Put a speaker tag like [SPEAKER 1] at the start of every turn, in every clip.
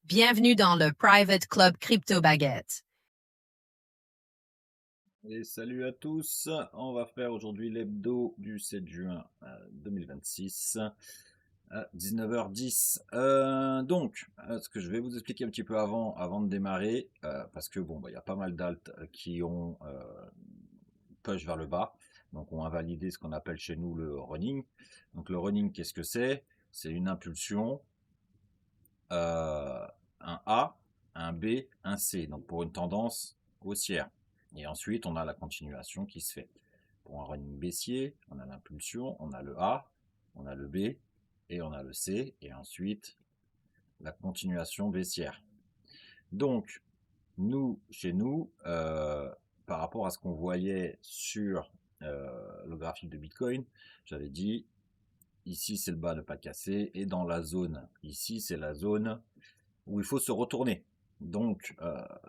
[SPEAKER 1] Bienvenue dans le Private Club Crypto Baguette.
[SPEAKER 2] Et salut à tous, on va faire aujourd'hui l'hebdo du 7 juin 2026 à 19h10. Ce que je vais vous expliquer un petit peu avant de démarrer, parce que bon, il y a pas mal d'alts qui ont push vers le bas, donc ont invalidé ce qu'on appelle chez nous le running. Donc le running, qu'est-ce que c'est? C'est une impulsion, un A, un B, un C, donc pour une tendance haussière. Et ensuite, on a la continuation qui se fait. Pour un running baissier, on a l'impulsion, on a le A, on a le B et on a le C, et ensuite la continuation baissière. Donc, chez nous, par rapport à ce qu'on voyait sur le graphique de Bitcoin, j'avais dit, ici c'est le bas ne pas casser, et dans la zone, ici c'est la zone où il faut se retourner. Donc,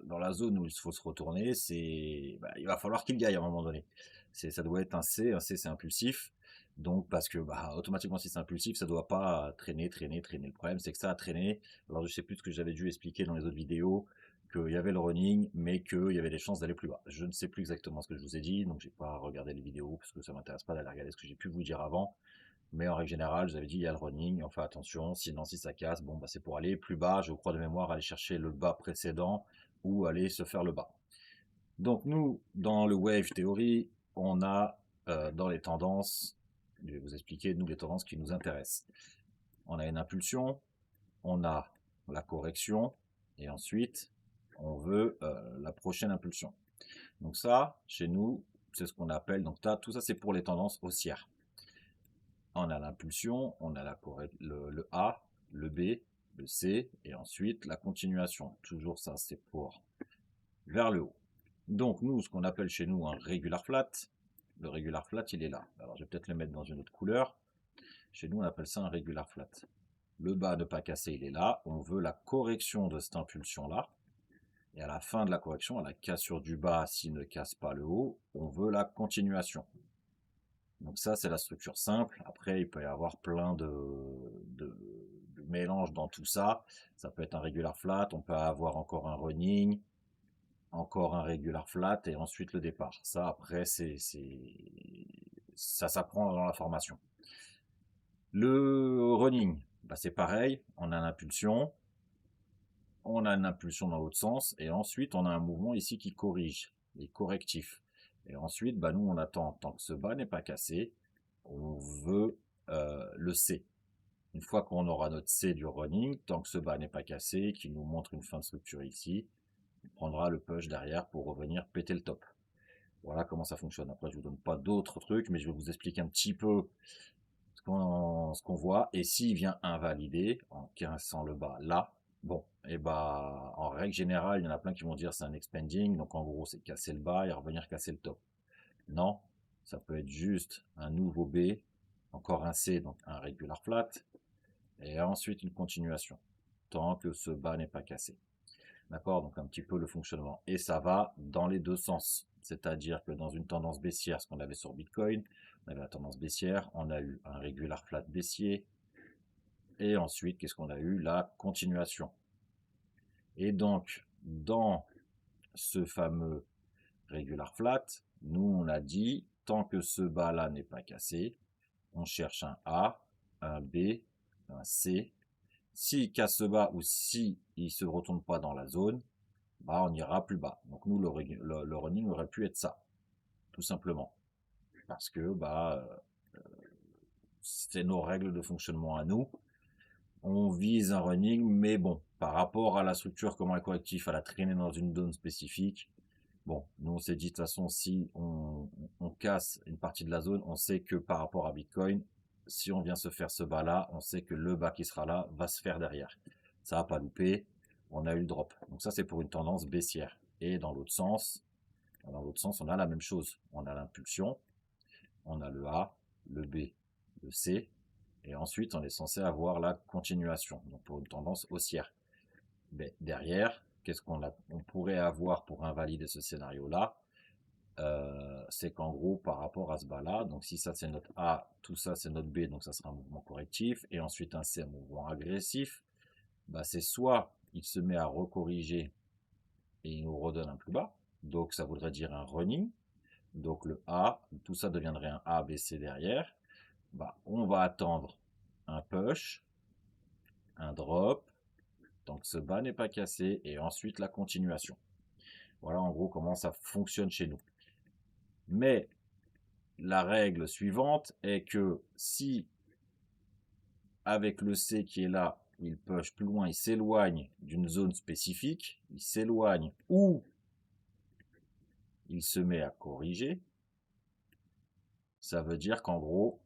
[SPEAKER 2] dans la zone où il faut se retourner, il va falloir qu'il gagne à un moment donné. Ça doit être un C c'est impulsif. Donc, parce que automatiquement, si c'est impulsif, ça ne doit pas traîner. Le problème, c'est que ça a traîné. Alors, je sais plus ce que j'avais dû expliquer dans les autres vidéos, qu'il y avait le running, mais qu'il y avait des chances d'aller plus bas. Je ne sais plus exactement ce que je vous ai dit, donc j'ai pas regardé les vidéos, parce que ça m'intéresse pas d'aller regarder ce que j'ai pu vous dire avant. Mais en règle générale, je vous avais dit, il y a le running, on fait attention, sinon si ça casse, bon, c'est pour aller plus bas, je crois de mémoire, aller chercher le bas précédent ou aller se faire le bas. Donc nous, dans le Wave Theory, on a dans les tendances, je vais vous expliquer, nous, les tendances qui nous intéressent. On a une impulsion, on a la correction, et ensuite, on veut la prochaine impulsion. Donc ça, chez nous, c'est ce qu'on appelle, donc tout ça c'est pour les tendances haussières. On a l'impulsion, on a le A, le B, le C, et ensuite la continuation. Toujours ça, c'est pour vers le haut. Donc nous, ce qu'on appelle chez nous un regular flat, le regular flat, il est là. Alors je vais peut-être le mettre dans une autre couleur. Chez nous, on appelle ça un regular flat. Le bas ne pas casser, il est là. On veut la correction de cette impulsion-là. Et à la fin de la correction, à la cassure du bas, s'il ne casse pas le haut, on veut la continuation. Donc ça, c'est la structure simple. Après, il peut y avoir plein de mélanges dans tout ça. Ça peut être un regular flat, on peut avoir encore un running, encore un regular flat, et ensuite le départ. Ça, après, ça s'apprend dans la formation. Le running, c'est pareil. On a l'impulsion, on a une impulsion dans l'autre sens, et ensuite, on a un mouvement ici qui corrige, les correctifs. Et ensuite, nous, on attend tant que ce bas n'est pas cassé. On veut le C. Une fois qu'on aura notre C du running, tant que ce bas n'est pas cassé, qui nous montre une fin de structure ici, on prendra le push derrière pour revenir péter le top. Voilà comment ça fonctionne. Après, je vous donne pas d'autres trucs, mais je vais vous expliquer un petit peu ce qu'on voit. Et s'il vient invalider en cassant le bas là, bon, en règle générale, il y en a plein qui vont dire c'est un expanding, donc en gros c'est casser le bas et revenir casser le top. Non, ça peut être juste un nouveau B, encore un C, donc un regular flat, et ensuite une continuation, tant que ce bas n'est pas cassé. D'accord, donc un petit peu le fonctionnement. Et ça va dans les deux sens. C'est-à-dire que dans une tendance baissière, ce qu'on avait sur Bitcoin, on avait la tendance baissière, on a eu un regular flat baissier, et ensuite, qu'est-ce qu'on a eu? La continuation. Et donc, dans ce fameux regular flat, nous on a dit, tant que ce bas là n'est pas cassé, on cherche un A, un B, un C. S'il casse ce bas ou si il se retourne pas dans la zone, on ira plus bas. Donc nous, le running aurait pu être ça, tout simplement. Parce que c'est nos règles de fonctionnement à nous. On vise un running, mais bon, par rapport à la structure, comment est correctif, à la traîner dans une zone spécifique, bon, nous on s'est dit de toute façon, si on casse une partie de la zone, on sait que par rapport à Bitcoin, si on vient se faire ce bas là, on sait que le bas qui sera là va se faire derrière. Ça n'a pas loupé, on a eu le drop. Donc ça c'est pour une tendance baissière. Et dans l'autre sens, on a la même chose. On a l'impulsion, on a le A, le B, le C, et ensuite on est censé avoir la continuation, donc pour une tendance haussière. Mais derrière, qu'est-ce qu'on pourrait avoir pour invalider ce scénario-là? C'est qu'en gros, par rapport à ce bas-là, donc si ça c'est notre A, tout ça c'est notre B, donc ça sera un mouvement correctif, et ensuite un C, un mouvement agressif, c'est soit il se met à recorriger et il nous redonne un plus bas. Donc ça voudrait dire un running. Donc le A, tout ça deviendrait un A, B, C derrière. Bah, on va attendre un push, un drop, tant que ce bas n'est pas cassé, et ensuite la continuation. Voilà en gros comment ça fonctionne chez nous. Mais la règle suivante est que si avec le C qui est là, il push plus loin, il s'éloigne d'une zone spécifique, il s'éloigne ou il se met à corriger, ça veut dire qu'en gros,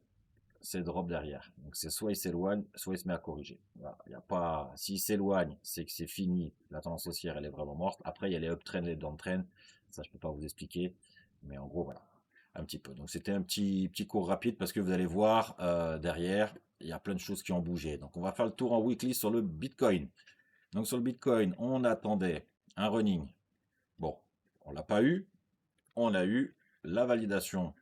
[SPEAKER 2] c'est drop derrière. Donc c'est soit il s'éloigne, soit il se met à corriger. Voilà. Il y a pas, s'il s'éloigne, c'est que c'est fini. La tendance haussière, elle est vraiment morte. Après, il y a les uptrends, les downtrends. Ça, je peux pas vous expliquer. Mais en gros, voilà. Un petit peu. Donc c'était un petit cours rapide parce que vous allez voir derrière, il y a plein de choses qui ont bougé. Donc on va faire le tour en weekly sur le Bitcoin. Donc sur le Bitcoin, on attendait un running. Bon, on l'a pas eu. On a eu la validation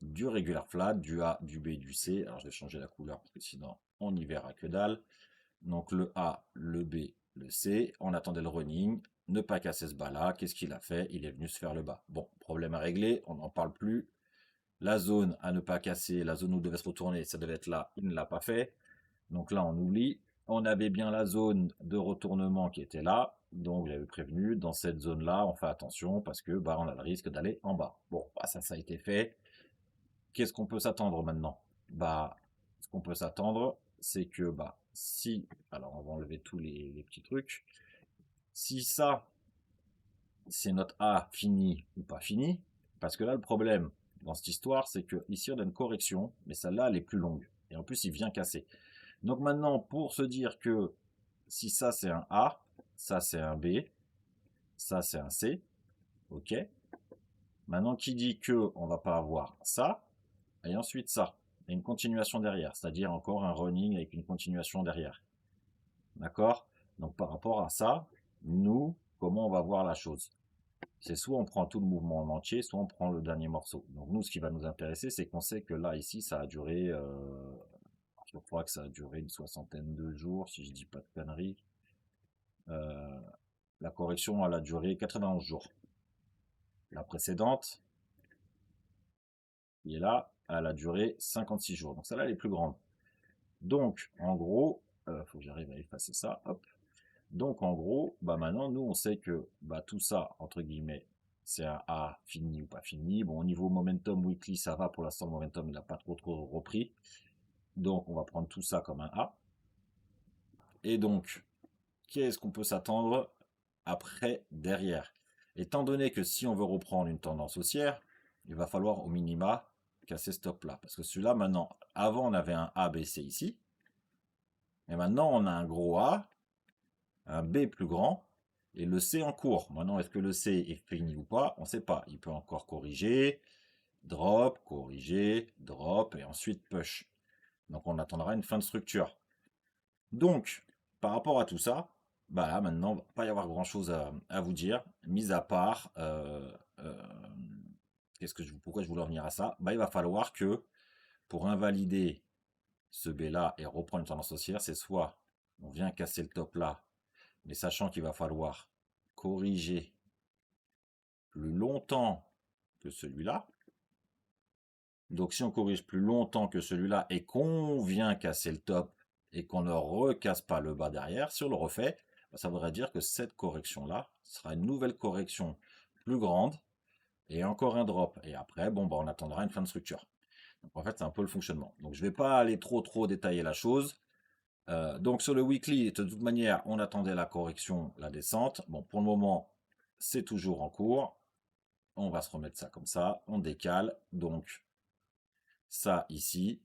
[SPEAKER 2] du regular flat, du A, du B, du C. Alors je vais changer la couleur parce que sinon on n'y verra que dalle. Donc le A, le B, le C. On attendait le running. Ne pas casser ce bas là. Qu'est-ce qu'il a fait? Il est venu se faire le bas. Bon, problème à régler. On n'en parle plus. La zone à ne pas casser, la zone où il devait se retourner, ça devait être là. Il ne l'a pas fait. Donc là, on oublie. On avait bien la zone de retournement qui était là. Donc j'avais prévenu, dans cette zone-là, on fait attention parce que bah, on a le risque d'aller en bas. Bon, bah, ça a été fait. Qu'est-ce qu'on peut s'attendre maintenant? Bah, ce qu'on peut s'attendre, c'est que bah, si, alors on va enlever tous les petits trucs. Si ça, c'est notre A fini ou pas fini, parce que là, le problème dans cette histoire, c'est que ici, on a une correction, mais celle-là, elle est plus longue. Et en plus, il vient casser. Donc maintenant, pour se dire que si ça, c'est un A, ça, c'est un B, ça, c'est un C, ok. Maintenant, qui dit que on va pas avoir ça, et ensuite ça, et une continuation derrière, c'est-à-dire encore un running avec une continuation derrière. D'accord? Donc par rapport à ça, nous, comment on va voir la chose? C'est soit on prend tout le mouvement en entier, soit on prend le dernier morceau. Donc nous, ce qui va nous intéresser, c'est qu'on sait que là, ici, ça a duré, je crois que ça a duré une soixantaine de jours, si je dis pas de conneries. La correction, elle a duré 91 jours. La précédente, qui est là, elle a duré 56 jours. Donc celle-là, elle est plus grande. Donc, en gros, faut que j'arrive à effacer ça, hop. Donc, en gros, bah maintenant, nous, on sait que bah, tout ça, entre guillemets, c'est un A fini ou pas fini. Bon, au niveau momentum weekly, ça va. Pour l'instant, le momentum, il n'a pas trop repris. Donc, on va prendre tout ça comme un A. Et donc, qu'est-ce qu'on peut s'attendre après, derrière? Étant donné que si on veut reprendre une tendance haussière, il va falloir au minima casser ce stop là. Parce que celui-là, maintenant, avant, on avait un A, B, C ici. Et maintenant, on a un gros A, un B plus grand, et le C en cours. Maintenant, est-ce que le C est fini ou pas? On ne sait pas. Il peut encore corriger, corriger, drop, et ensuite push. Donc, on attendra une fin de structure. Donc, par rapport à tout ça, bah là, maintenant, il ne va pas y avoir grand-chose à vous dire, mis à part, pourquoi je voulais revenir à ça? Bah, il va falloir que, pour invalider ce B là et reprendre une tendance haussière, c'est soit on vient casser le top là, mais sachant qu'il va falloir corriger plus longtemps que celui-là. Donc si on corrige plus longtemps que celui-là et qu'on vient casser le top et qu'on ne recasse pas le bas derrière, si on le refait, ça voudrait dire que cette correction-là sera une nouvelle correction plus grande et encore un drop. Et après, bon, bah, on attendra une fin de structure. Donc en fait, c'est un peu le fonctionnement. Donc je ne vais pas aller trop détailler la chose. Donc sur le weekly, de toute manière, on attendait la correction, la descente. Bon, pour le moment, c'est toujours en cours. On va se remettre ça comme ça. On décale. Donc ça ici,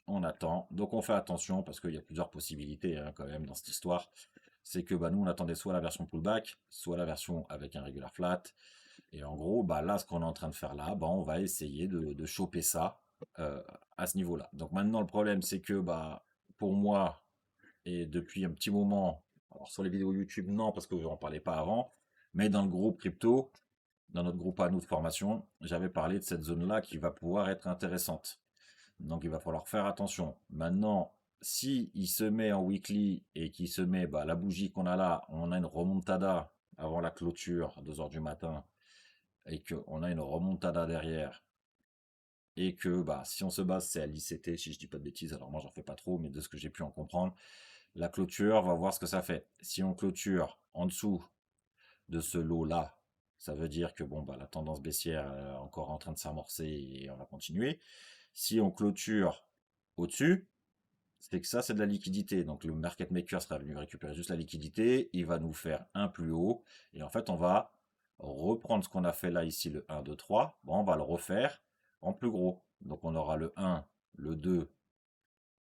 [SPEAKER 2] on attend. Donc on fait attention parce qu'il y a plusieurs possibilités hein, quand même dans cette histoire. C'est que bah, nous, on attendait soit la version pullback, soit la version avec un regular flat. Et en gros, bah, là, ce qu'on est en train de faire là, bah, on va essayer de choper ça à ce niveau-là. Donc maintenant, le problème, c'est que bah, pour moi, et depuis un petit moment, alors sur les vidéos YouTube, non, parce que je n'en parlais pas avant, mais dans le groupe crypto, dans notre groupe à nous de formation, j'avais parlé de cette zone-là qui va pouvoir être intéressante. Donc il va falloir faire attention. Maintenant, si il se met en weekly et qu'il se met, bah, la bougie qu'on a là, on a une remontada avant la clôture à 2 heures du matin et qu'on a une remontada derrière et que, bah, si on se base, c'est à l'ICT, si je dis pas de bêtises, alors moi j'en fais pas trop, mais de ce que j'ai pu en comprendre, la clôture, on va voir ce que ça fait. Si on clôture en dessous de ce lot-là, ça veut dire que bon, bah, la tendance baissière est encore en train de s'amorcer et on va continuer. Si on clôture au-dessus, c'est que ça, c'est de la liquidité. Donc le market maker sera venu récupérer juste la liquidité, il va nous faire un plus haut, et en fait, on va reprendre ce qu'on a fait là, ici, le 1, 2, 3. Bon, on va le refaire en plus gros. Donc on aura le 1, le 2,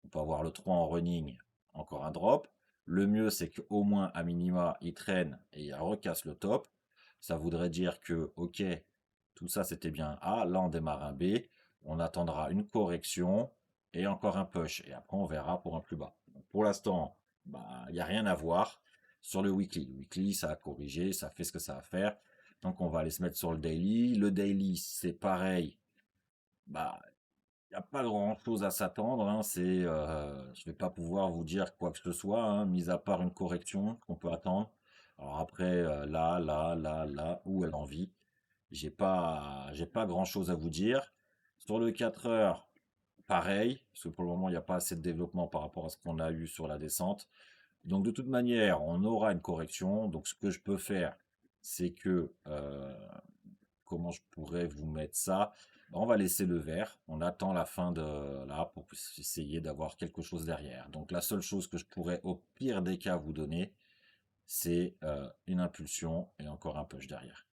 [SPEAKER 2] on peut avoir le 3 en running, encore un drop. Le mieux, c'est qu'au moins, à minima, il traîne et il recasse le top. Ça voudrait dire que, ok, tout ça, c'était bien un A. Là, on démarre un B. On attendra une correction et encore un push. Et après, on verra pour un plus bas. Donc, pour l'instant, bah, il n'y a rien à voir sur le weekly. Le weekly, ça a corrigé, ça fait ce que ça a à faire. Donc, on va aller se mettre sur le daily. Le daily, c'est pareil. Bah, il n'y a pas grand-chose à s'attendre, hein, je vais pas pouvoir vous dire quoi que ce soit, hein, mis à part une correction qu'on peut attendre. Alors après, là, où elle en vit, j'ai pas grand-chose à vous dire. Sur le 4 heures, pareil, parce que pour le moment, il n'y a pas assez de développement par rapport à ce qu'on a eu sur la descente. Donc de toute manière, on aura une correction. Donc ce que je peux faire, c'est que comment je pourrais vous mettre ça? Bah, on va laisser le vert. On attend la fin de là pour essayer d'avoir quelque chose derrière. Donc la seule chose que je pourrais au pire des cas vous donner, c'est une impulsion et encore un push derrière.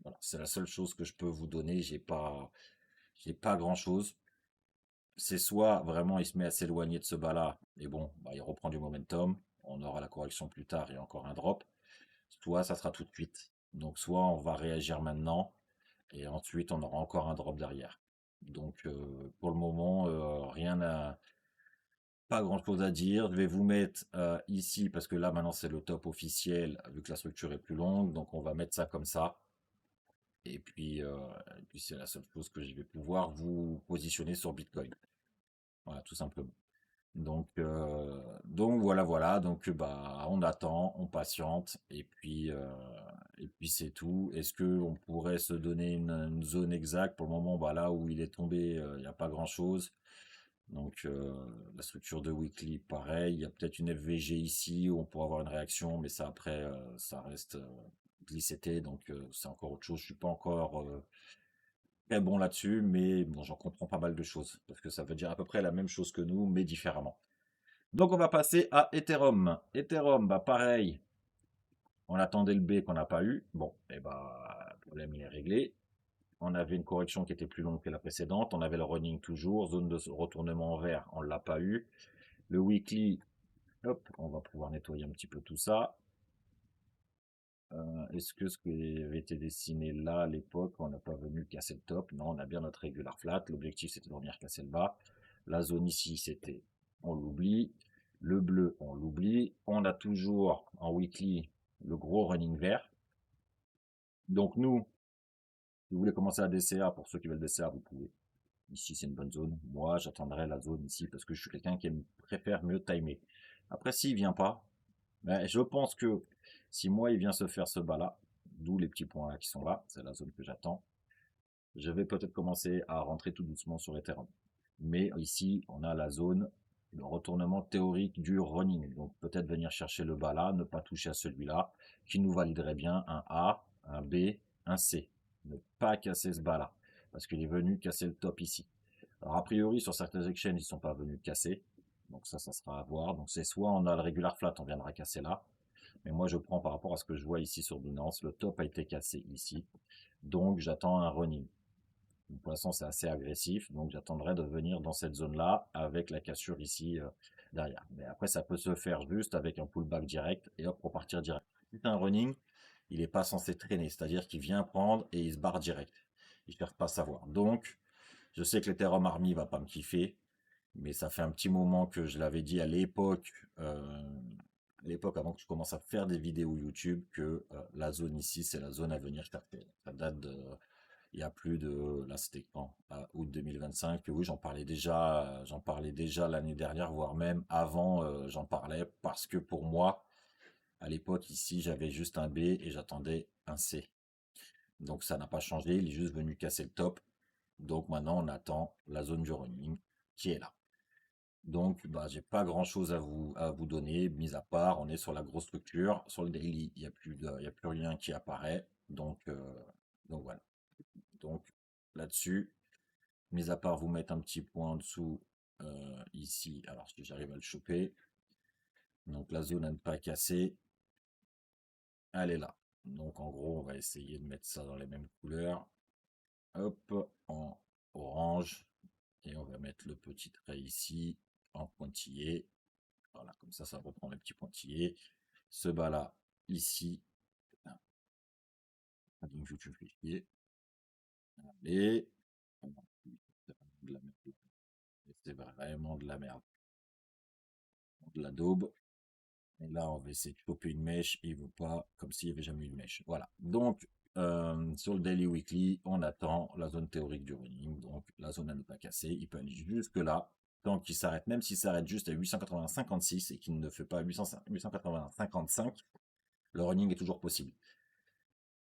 [SPEAKER 2] Voilà, c'est la seule chose que je peux vous donner. J'ai pas grand chose. C'est soit vraiment il se met à s'éloigner de ce bas-là et bon, bah, il reprend du momentum. On aura la correction plus tard et encore un drop. Soit ça sera tout de suite. Donc soit on va réagir maintenant et ensuite, on aura encore un drop derrière. Donc, pour le moment, pas grand-chose à dire. Je vais vous mettre ici, parce que là, maintenant, c'est le top officiel, vu que la structure est plus longue. Donc, on va mettre ça comme ça. Et puis c'est la seule chose que je vais pouvoir vous positionner sur Bitcoin. Voilà, tout simplement. Donc voilà. Donc, bah, on attend, on patiente, et puis c'est tout. Est-ce que on pourrait se donner une zone exacte? Pour le moment, bah, là où il est tombé, il n'y a pas grand-chose. Donc, la structure de weekly, pareil. Il y a peut-être une FVG ici où on pourrait avoir une réaction, mais ça après, ça reste glissété, donc c'est encore autre chose. Je suis pas encore très bon là-dessus, mais bon, j'en comprends pas mal de choses parce que ça veut dire à peu près la même chose que nous, mais différemment. Donc on va passer à Ethereum. Ethereum, bah pareil, on attendait le B qu'on n'a pas eu. Bon, et bah le problème il est réglé. On avait une correction qui était plus longue que la précédente. On avait le running toujours, zone de retournement en vert, on ne l'a pas eu. Le weekly, hop, on va pouvoir nettoyer un petit peu tout ça. Est-ce que ce qui avait été dessiné là à l'époque, on n'a pas venu casser le top? Non, on a bien notre regular flat. L'objectif c'était de venir casser le bas. La zone ici, c'était, on l'oublie. Le bleu, on l'oublie. On a toujours en weekly le gros running vert. Donc nous, si vous voulez commencer à DCA, pour ceux qui veulent DCA, vous pouvez. Ici, c'est une bonne zone. Moi, j'attendrai la zone ici parce que je suis quelqu'un qui préfère mieux timer. Après, s'il vient pas, ben, je pense que si moi, il vient se faire ce bas-là, d'où les petits points là qui sont là, c'est la zone que j'attends, je vais peut-être commencer à rentrer tout doucement sur Ethereum. Mais ici, on a la zone, le retournement théorique du running. Donc peut-être venir chercher le bas là, ne pas toucher à celui-là, qui nous validerait bien un A, un B, un C. Ne pas casser ce bas là, parce qu'il est venu casser le top ici. Alors a priori, sur certaines exchanges, ils ne sont pas venus casser. Donc ça sera à voir. Donc c'est soit on a le regular flat, on viendra casser là. Mais moi, je prends par rapport à ce que je vois ici sur Binance. Le top a été cassé ici. Donc j'attends un running. Pour l'instant, c'est assez agressif, donc j'attendrai de venir dans cette zone-là avec la cassure ici derrière. Mais après, ça peut se faire juste avec un pullback direct et hop, repartir direct. Si c'est un running, il n'est pas censé traîner, c'est-à-dire qu'il vient prendre et il se barre direct. Il ne cherche pas à savoir. Donc, je sais que l'Ethereum Army va pas me kiffer, mais ça fait un petit moment que je l'avais dit à l'époque avant que je commence à faire des vidéos YouTube, que la zone ici, c'est la zone à venir chercher. Ça date de il y a plus de, là c'était quand? Août 2025, oui, j'en parlais déjà l'année dernière, voire même avant, j'en parlais parce que pour moi, à l'époque ici, j'avais juste un B et j'attendais un C. Donc ça n'a pas changé, il est juste venu casser le top. Donc maintenant, on attend la zone du running qui est là. Donc, bah, j'ai pas grand-chose à vous donner, mis à part, on est sur la grosse structure. Sur le daily, il y a plus rien qui apparaît. Donc voilà. Donc là-dessus, mis à part vous mettre un petit point en dessous ici, alors si j'arrive à le choper. Donc la zone à ne pas casser, elle est là. Donc en gros, on va essayer de mettre ça dans les mêmes couleurs. Hop, en orange. Et on va mettre le petit trait ici en pointillé. Voilà, comme ça reprend les petits pointillés. Ce bas-là, ici. Donc, je vais fichier. Allez. C'est vraiment de la merde. De la daube. Et là, on va essayer de choper une mèche. Il ne veut pas, comme s'il n'y avait jamais eu une mèche. Voilà. Donc, sur le Daily Weekly, on attend la zone théorique du running. Donc, la zone à ne pas casser. Il peut aller jusque là. Tant qu'il s'arrête, même s'il s'arrête juste à 880,56 et qu'il ne fait pas 880,55, le running est toujours possible.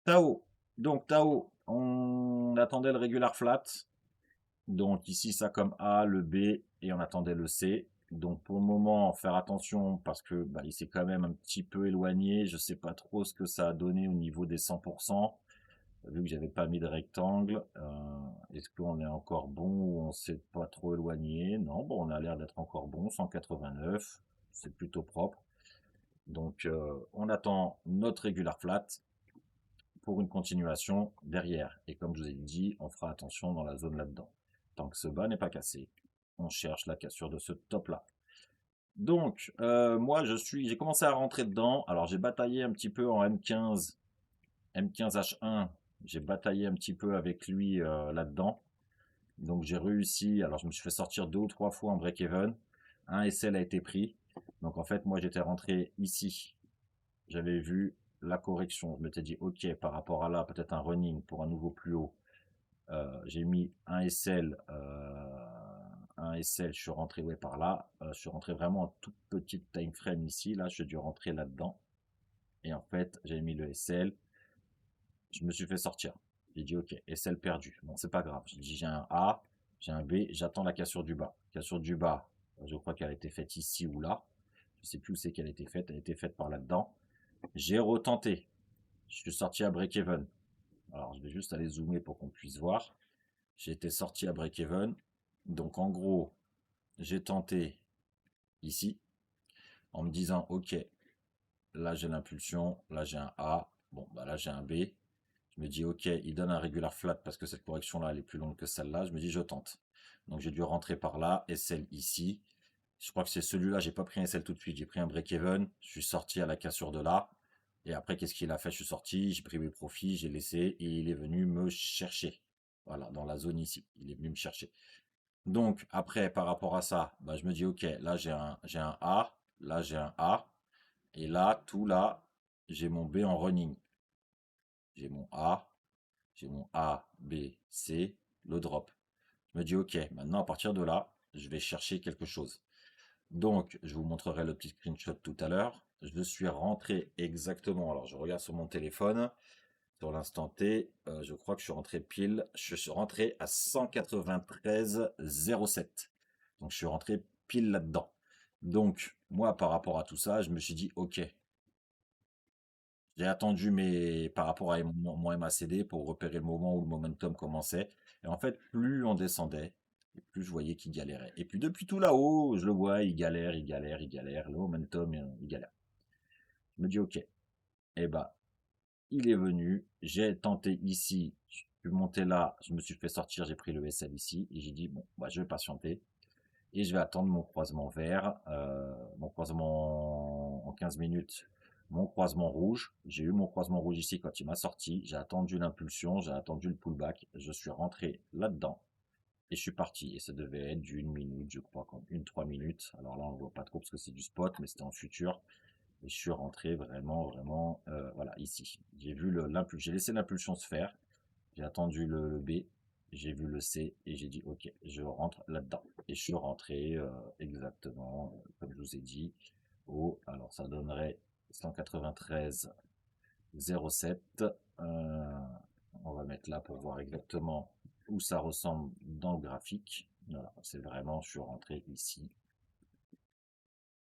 [SPEAKER 2] Tao. Donc, Tao, on attendait le regular flat. Donc ici, ça comme A, le B, et on attendait le C. Donc pour le moment, faire attention parce que bah, il s'est quand même un petit peu éloigné. Je sais pas trop ce que ça a donné au niveau des 100%, vu que j'avais pas mis de rectangle. Est-ce qu'on est encore bon ou on s'est pas trop éloigné? Non, bon, on a l'air d'être encore bon, 189, c'est plutôt propre. Donc on attend notre regular flat pour une continuation derrière. Et comme je vous ai dit, on fera attention dans la zone là-dedans. Tant que ce bas n'est pas cassé, on cherche la cassure de ce top-là. Donc, moi, j'ai commencé à rentrer dedans. Alors, j'ai bataillé un petit peu en M15, M15H1. J'ai bataillé un petit peu avec lui là-dedans. Donc, j'ai réussi. Alors, je me suis fait sortir 2 ou 3 fois en break-even. Un SL a été pris. Donc, en fait, moi, j'étais rentré ici. J'avais vu la correction. Je m'étais dit, OK, par rapport à là, peut-être un running pour un nouveau plus haut. J'ai mis un SL, je suis rentré par là. Je suis rentré vraiment en toute petite time frame ici. Là, j'ai dû rentrer là-dedans. Et en fait, j'ai mis le SL. Je me suis fait sortir. J'ai dit, OK, SL perdu. Bon, c'est pas grave. J'ai dit, j'ai un A, j'ai un B, j'attends la cassure du bas. Cassure du bas, je crois qu'elle a été faite ici ou là. Je sais plus où c'est qu'elle a été faite. Elle a été faite par là-dedans. J'ai retenté. Je suis sorti à break-even. Alors, je vais juste aller zoomer pour qu'on puisse voir. J'ai été sorti à break-even. Donc, en gros, j'ai tenté ici en me disant, OK, là, j'ai l'impulsion. Là, j'ai un A. Bon, bah là, j'ai un B. Je me dis, OK, il donne un regular flat parce que cette correction-là, elle est plus longue que celle-là. Je me dis, je tente. Donc, j'ai dû rentrer par là et celle ici. Je crois que c'est celui-là. J'ai pas pris un SL tout de suite. J'ai pris un break-even. Je suis sorti à la cassure de là. Et après, qu'est-ce qu'il a fait? Je suis sorti, j'ai pris mes profits, j'ai laissé et il est venu me chercher. Voilà, dans la zone ici. Il est venu me chercher. Donc, après, par rapport à ça, bah, je me dis, OK, là, j'ai un A. Là, j'ai un A. Et là, tout là, j'ai mon B en running. J'ai mon A, B, C, le drop. Je me dis, OK, maintenant, à partir de là, je vais chercher quelque chose. Donc, je vous montrerai le petit screenshot tout à l'heure. Je suis rentré exactement. Alors, je regarde sur mon téléphone. Sur l'instant T, je crois que je suis rentré pile. Je suis rentré à 193,07. Donc, je suis rentré pile là-dedans. Donc, moi, par rapport à tout ça, je me suis dit, OK. J'ai attendu par rapport à mon MACD pour repérer le moment où le momentum commençait. Et en fait, plus on descendait, et plus je voyais qu'il galérait. Et puis depuis tout là-haut, je le vois, il galère, il galère, il galère. Le momentum, il galère. Je me dis, OK. Eh ben, il est venu. J'ai tenté ici. Je suis monté là. Je me suis fait sortir. J'ai pris le SL ici. Et j'ai dit, bon, bah, je vais patienter. Et je vais attendre mon croisement vert. Mon croisement en 15 minutes. Mon croisement rouge. J'ai eu mon croisement rouge ici quand il m'a sorti. J'ai attendu l'impulsion. J'ai attendu le pullback. Je suis rentré là-dedans. Et je suis parti. Et ça devait être d'une minute, je crois, comme 3 minutes. Alors là, on ne voit pas trop parce que c'est du spot, mais c'était en futur. Et je suis rentré vraiment, voilà, ici. J'ai laissé l'impulsion se faire. J'ai attendu le B, j'ai vu le C et j'ai dit ok, je rentre là-dedans. Et je suis rentré exactement, comme je vous ai dit, alors ça donnerait 193,07. On va mettre là pour voir exactement où ça ressemble dans le graphique. Voilà, c'est vraiment, je suis rentré ici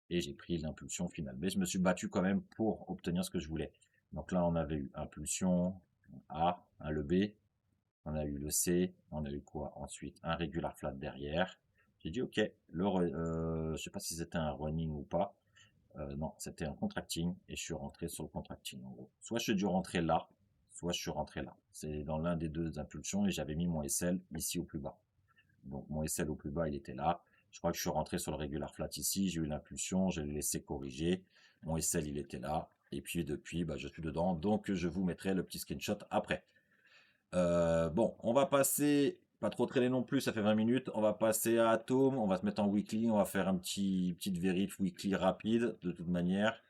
[SPEAKER 2] et j'ai pris l'impulsion finale. Mais je me suis battu quand même pour obtenir ce que je voulais. Donc là, on avait eu impulsion A, le B, on a eu le C, on a eu quoi ensuite? Un regular flat derrière. J'ai dit ok, je sais pas si c'était un running ou pas. Non, c'était un contracting et je suis rentré sur le contracting en gros. Soit je suis dû rentrer là, soit je suis rentré là. C'est dans l'un des deux impulsions et j'avais mis mon SL ici au plus bas. Donc mon SL au plus bas, il était là. Je crois que je suis rentré sur le regular flat ici, j'ai eu l'impulsion, j'ai laissé corriger. Mon SL, il était là. Et puis depuis, bah, je suis dedans. Donc je vous mettrai le petit screenshot après. Bon, on va passer, pas trop traîner non plus, ça fait 20 minutes. On va passer à Atom, on va se mettre en weekly, on va faire un petite vérif weekly rapide de toute manière.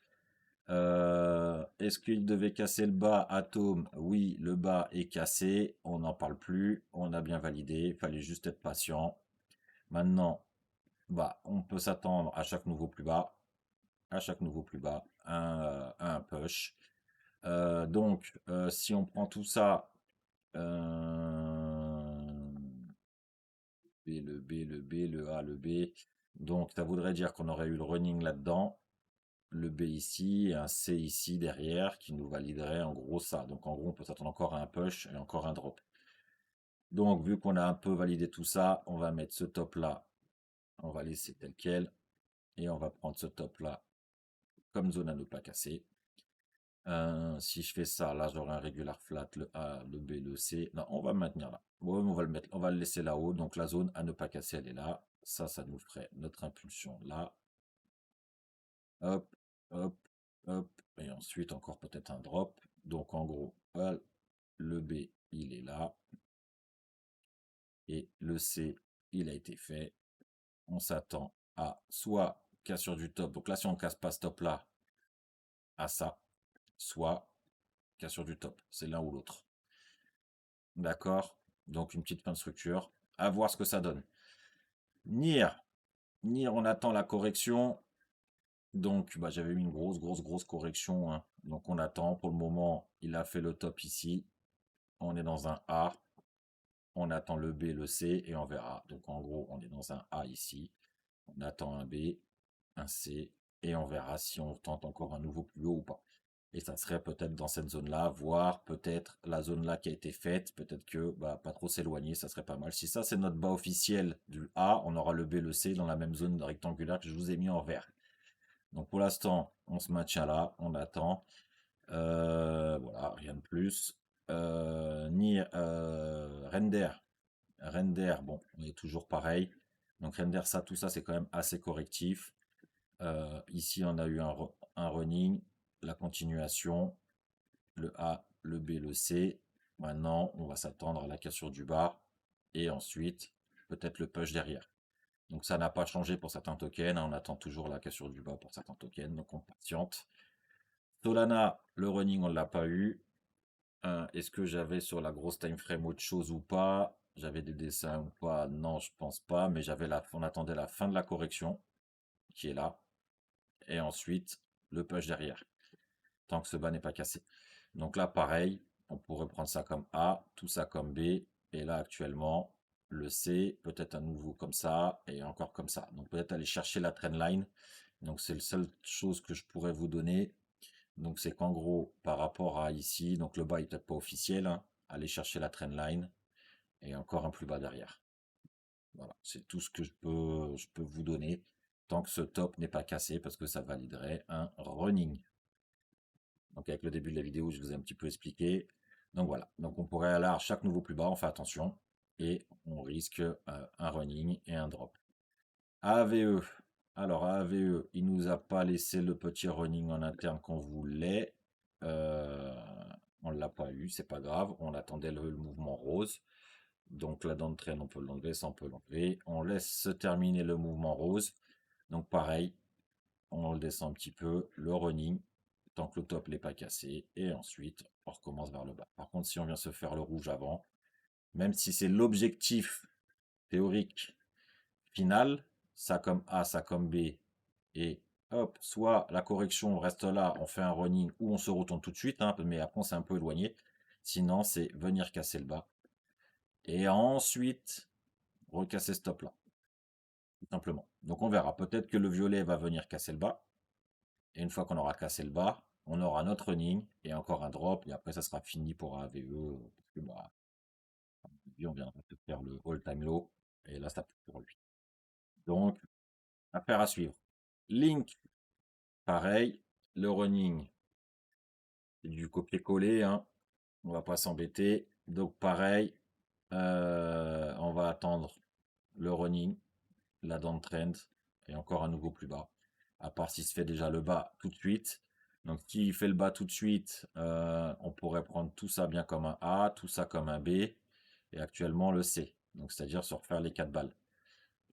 [SPEAKER 2] Est-ce qu'il devait casser le bas Atom? Oui, le bas est cassé, on n'en parle plus, on a bien validé, il fallait juste être patient. Maintenant, bah, on peut s'attendre à chaque nouveau plus bas, un push. Donc, si on prend tout ça, le B, le B, le A, le B. Donc, ça voudrait dire qu'on aurait eu le running là-dedans, le B ici et un C ici derrière qui nous validerait en gros ça. Donc, en gros, on peut s'attendre encore à un push et encore un drop. Donc, vu qu'on a un peu validé tout ça, on va mettre ce top là. On va laisser tel quel. Et on va prendre ce top là comme zone à ne pas casser. Si je fais ça, là j'aurai un regular flat, le A, le B, le C. Non, on va le maintenir là. Ouais, on va le mettre, on va le laisser là-haut. Donc la zone à ne pas casser, elle est là. Ça nous ferait notre impulsion là. Hop, hop, hop. Et ensuite encore peut-être un drop. Donc en gros, le B, il est là. Et le C, il a été fait. On s'attend à soit cassure du top. Donc là, si on casse pas ce top là, à ça, soit cassure du top. C'est l'un ou l'autre. D'accord? Donc une petite fin de structure. À voir ce que ça donne. NIR. NIR, on attend la correction. Donc bah, j'avais mis une grosse correction, hein. Donc on attend. Pour le moment, il a fait le top ici. On est dans un A. On attend le B, le C et on verra. Donc en gros, on est dans un A ici. On attend un B, un C et on verra si on tente encore un nouveau plus haut ou pas. Et ça serait peut-être dans cette zone-là, voire peut-être la zone-là qui a été faite, peut-être que bah, pas trop s'éloigner, ça serait pas mal. Si ça c'est notre bas officiel du A, on aura le B, le C dans la même zone rectangulaire que je vous ai mis en vert. Donc pour l'instant, on se maintient là, on attend. Voilà, rien de plus. Render. Render, bon, on est toujours pareil. Donc render, ça, tout ça, c'est quand même assez correctif. Ici, on a eu un running, la continuation, le A, le B, le C. Maintenant, on va s'attendre à la cassure du bas et ensuite, peut-être le push derrière. Donc ça n'a pas changé pour certains tokens, hein. On attend toujours la cassure du bas pour certains tokens, donc on patiente. Solana, le running, on ne l'a pas eu. Est-ce que j'avais sur la grosse time frame autre chose ou pas? J'avais des dessins ou pas? Non, je pense pas, mais on attendait la fin de la correction, qui est là, et ensuite le push derrière, tant que ce bas n'est pas cassé. Donc là, pareil, on pourrait prendre ça comme A, tout ça comme B, et là actuellement, le C, peut-être à nouveau comme ça, et encore comme ça. Donc peut-être aller chercher la trendline. Donc c'est la seule chose que je pourrais vous donner. Donc c'est qu'en gros, par rapport à ici, donc le bas est peut-être pas officiel, hein, aller chercher la trendline, et encore un plus bas derrière. Voilà, c'est tout ce que je peux vous donner, tant que ce top n'est pas cassé, parce que ça validerait un running. Donc avec le début de la vidéo, je vous ai un petit peu expliqué. Donc voilà, donc on pourrait aller à chaque nouveau plus bas, on fait attention, et on risque un running et un drop. AVE, alors AVE, il nous a pas laissé le petit running en interne qu'on voulait. On l'a pas eu, c'est pas grave, on attendait le mouvement rose. Donc la downtrend, on peut l'enlever, ça on peut l'enlever. On laisse se terminer le mouvement rose. Donc pareil, on le descend un petit peu, le running, tant que le top n'est pas cassé, et ensuite on recommence vers le bas. Par contre, si on vient se faire le rouge avant, même si c'est l'objectif théorique final, ça comme A, ça comme B, et hop, soit la correction reste là, on fait un running, ou on se retourne tout de suite, hein, mais après on s'est un peu éloigné. Sinon, c'est venir casser le bas. Et ensuite, recasser ce top là, tout simplement. Donc on verra. Peut-être que le violet va venir casser le bas. Et une fois qu'on aura cassé le bas, on aura notre running et encore un drop. Et après, ça sera fini pour AVE. Parce que bah, on viendra de faire le all-time low. Et là, ça plus pour lui. Donc, affaire à suivre. Link, pareil. Le running, c'est du copier-coller. Hein. On va pas s'embêter. Donc, pareil. On va attendre le running, la downtrend et encore un nouveau plus bas. À part s'il se fait déjà le bas tout de suite. Donc s'il fait le bas tout de suite, on pourrait prendre tout ça bien comme un A, tout ça comme un B, et actuellement le C. Donc c'est-à-dire se refaire les 4 balles.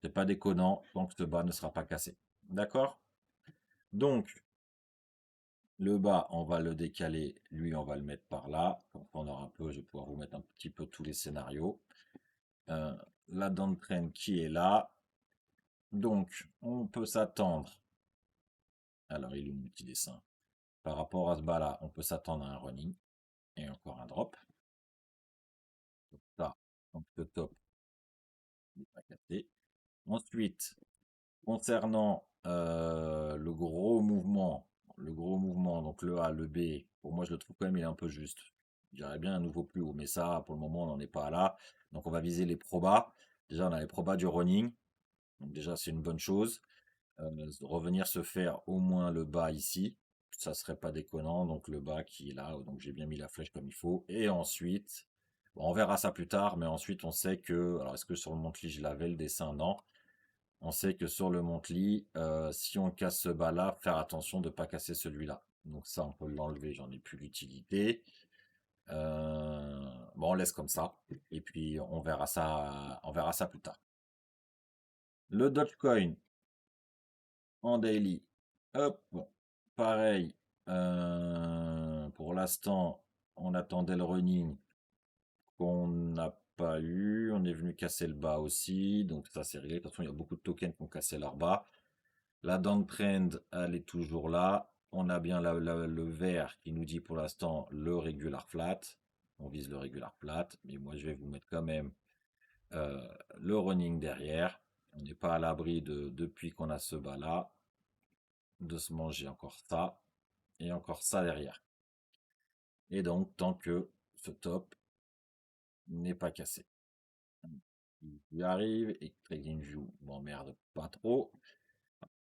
[SPEAKER 2] C'est pas déconnant tant que ce bas ne sera pas cassé. D'accord? Donc le bas, on va le décaler, lui on va le mettre par là. Comme ça on aura un peu, je vais pouvoir vous mettre un petit peu tous les scénarios. La downtrend qui est là. Donc on peut s'attendre. Alors il est où mon petit dessin? Par rapport à ce bas-là, on peut s'attendre à un running et encore un drop. Donc ça, donc le top n'est pas cassé. Ensuite, concernant le gros mouvement, donc le A, le B, pour moi je le trouve quand même il est un peu juste. J'irais bien un nouveau plus haut, mais ça, pour le moment, on n'en est pas là. Donc on va viser les probas. Déjà, on a les probas du running. Donc déjà, c'est une bonne chose. Revenir se faire au moins le bas ici, ça serait pas déconnant. Donc le bas qui est là, donc j'ai bien mis la flèche comme il faut. Et ensuite, bon, on verra ça plus tard, mais ensuite on sait que, alors est-ce que sur le Montly je l'avais le dessin? Non. On sait que sur le Montly, si on casse ce bas là, faire attention de ne pas casser celui-là. Donc ça on peut l'enlever, j'en ai plus l'utilité. Bon, on laisse comme ça. Et puis on verra ça plus tard. Le Dogecoin, en daily. Hop, pareil. Pour l'instant, on attendait le running qu'on n'a pas eu. On est venu casser le bas aussi. Donc ça, c'est réglé. De toute façon, il y a beaucoup de tokens qui ont cassé leur bas. La downtrend, elle est toujours là. On a bien le vert qui nous dit pour l'instant le regular flat. On vise le regular flat. Mais moi, je vais vous mettre quand même le running derrière. On n'est pas à l'abri depuis qu'on a ce bas là de se manger encore ça et encore ça derrière. Et donc, tant que ce top n'est pas cassé. Il arrive et TradingView m'emmerde pas trop.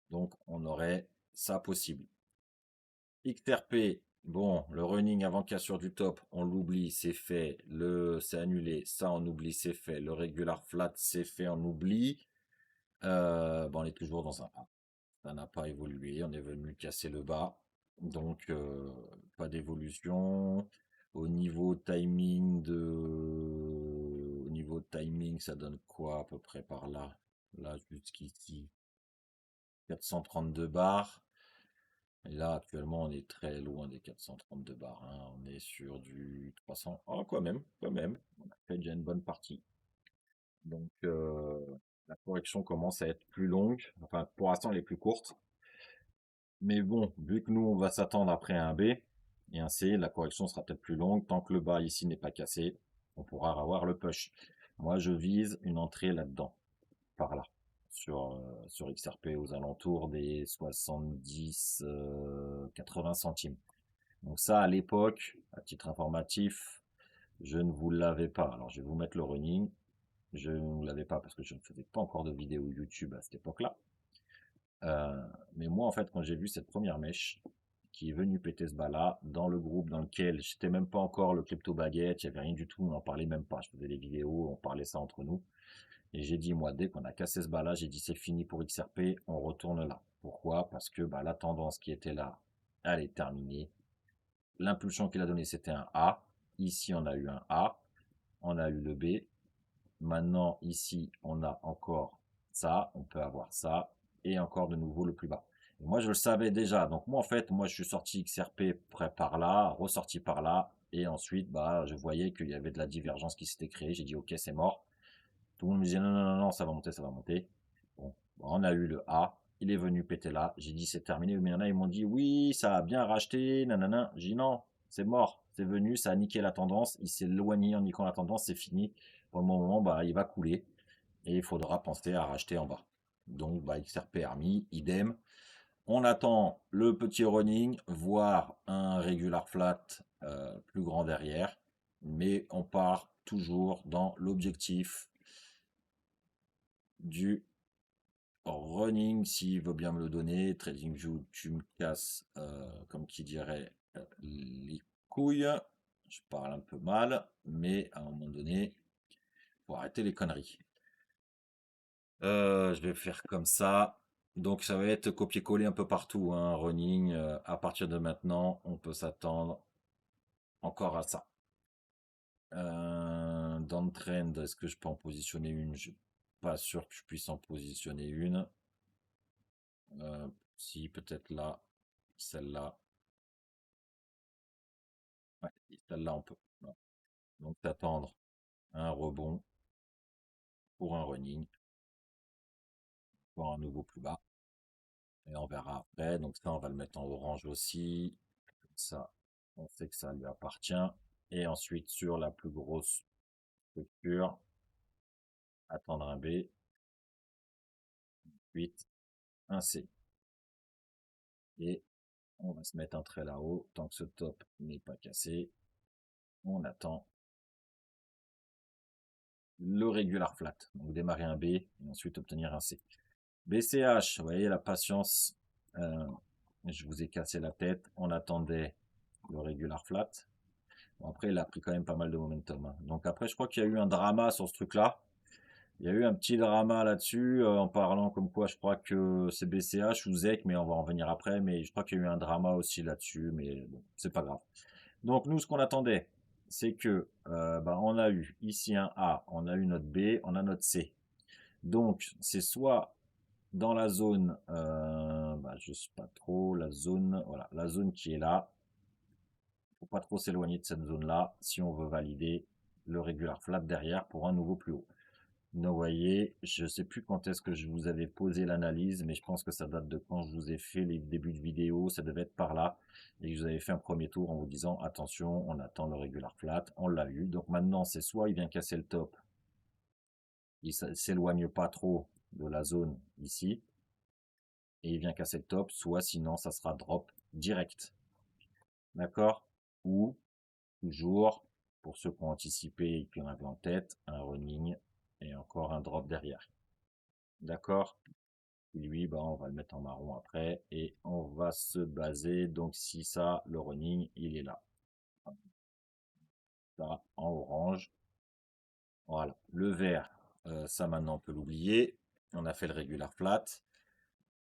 [SPEAKER 2] Donc, on aurait ça possible. XRP, bon, le running avant cassure du top, on l'oublie, c'est fait. C'est annulé, ça on oublie, c'est fait. Le regular flat, c'est fait, on oublie. Bon, on est toujours dans un A. Ça n'a pas évolué, on est venu casser le bas. Donc, pas d'évolution. Au niveau timing, ça donne quoi à peu près par là? Là, jusqu'ici, 432 bars. Et là, actuellement, on est très loin des 432 bars. Hein. On est sur du 300. Oh, quand même. On a fait déjà une bonne partie. Donc, la correction commence à être plus longue. Enfin, pour l'instant, elle est plus courte. Mais bon, vu que nous, on va s'attendre après un B et un C, la correction sera peut-être plus longue. Tant que le bas ici n'est pas cassé, on pourra avoir le push. Moi, je vise une entrée là-dedans, par là, sur XRP aux alentours des 70, 80 centimes. Donc ça, à l'époque, à titre informatif, je ne vous l'avais pas. Alors, je vais vous mettre le running. Je ne vous l'avais pas parce que je ne faisais pas encore de vidéo YouTube à cette époque-là. Mais moi, en fait, quand j'ai vu cette première mèche qui est venue péter ce bas-là, dans le groupe dans lequel j'étais même pas encore le crypto baguette, il n'y avait rien du tout, on n'en parlait même pas. Je faisais des vidéos, on parlait ça entre nous. Et j'ai dit, moi, dès qu'on a cassé ce bas-là, j'ai dit, c'est fini pour XRP, on retourne là. Pourquoi? Parce que bah, la tendance qui était là, elle est terminée. L'impulsion qu'il a donné, c'était un A. Ici, on a eu un A. On a eu le B. Maintenant, ici, on a encore ça. On peut avoir ça. Et encore de nouveau le plus bas. Et moi, je le savais déjà. Donc, moi, en fait, je suis sorti XRP près par là, ressorti par là. Et ensuite, bah, je voyais qu'il y avait de la divergence qui s'était créée. J'ai dit, ok, c'est mort. Tout le monde me disait, non, non, non, non, ça va monter, ça va monter. Bon, bah, on a eu le A. Il est venu péter là. J'ai dit, c'est terminé. Mais il y en a, ils m'ont dit, oui, ça a bien racheté, nanana. J'ai dit, non, c'est mort. C'est venu, ça a niqué la tendance. Il s'est éloigné en niquant la tendance, c'est fini. Pour le moment, bah, il va couler. Et il faudra penser à racheter en bas. Donc, bah, XRP Army, idem. On attend le petit running, voire un regular flat plus grand derrière. Mais on part toujours dans l'objectif du running, s'il veut bien me le donner. TradingView, tu me casses, comme qui dirait, les couilles. Je parle un peu mal, mais à un moment donné, faut arrêter les conneries. Je vais faire comme ça. Donc ça va être copier-coller un peu partout, hein, running. À partir de maintenant, on peut s'attendre encore à ça. Downtrend, est-ce que je peux en positionner une? Je suis pas sûr que je puisse en positionner une. Si, peut-être là, celle-là. Ouais, celle-là, on peut. Ouais. Donc attendre un rebond pour un running, pour un nouveau plus bas. Et on verra après. Donc ça, on va le mettre en orange aussi. Comme ça, on sait que ça lui appartient. Et ensuite, sur la plus grosse structure, attendre un B, 8, un C. Et on va se mettre un trait là-haut. Tant que ce top n'est pas cassé, on attend le regular flat. Donc démarrer un B et ensuite obtenir un C. BCH, vous voyez la patience. Je vous ai cassé la tête. On attendait le regular flat. Bon, après, il a pris quand même pas mal de momentum, hein. Donc après, je crois qu'il y a eu un drama sur ce truc-là. Il y a eu un petit drama là-dessus, en parlant comme quoi je crois que c'est BCH ou ZEC, mais on va en venir après. Mais je crois qu'il y a eu un drama aussi là-dessus, mais bon, c'est pas grave. Donc nous, ce qu'on attendait, c'est que bah, on a eu ici un A, on a eu notre B, on a notre C. Donc c'est soit dans la zone, bah, je sais pas trop, la zone, voilà, la zone qui est là. Faut pas trop s'éloigner de cette zone-là si on veut valider le regular flat derrière pour un nouveau plus haut. Donc, vous voyez, je sais plus quand est-ce que je vous avais posé l'analyse, mais je pense que ça date de quand je vous ai fait les débuts de vidéo, ça devait être par là, et que je vous avais fait un premier tour en vous disant, attention, on attend le regular flat, on l'a eu. Donc maintenant, c'est soit il vient casser le top, il s'éloigne pas trop de la zone ici, et il vient casser le top, soit sinon ça sera drop direct. D'accord? Ou toujours, pour ceux qui ont anticipé et qui en avaient en tête, un running et encore un drop derrière. D'accord? Lui, bah, on va le mettre en marron après et on va se baser. Donc, si ça, le running, il est là. Ça, en orange. Voilà. Le vert, ça maintenant on peut l'oublier. On a fait le regular flat.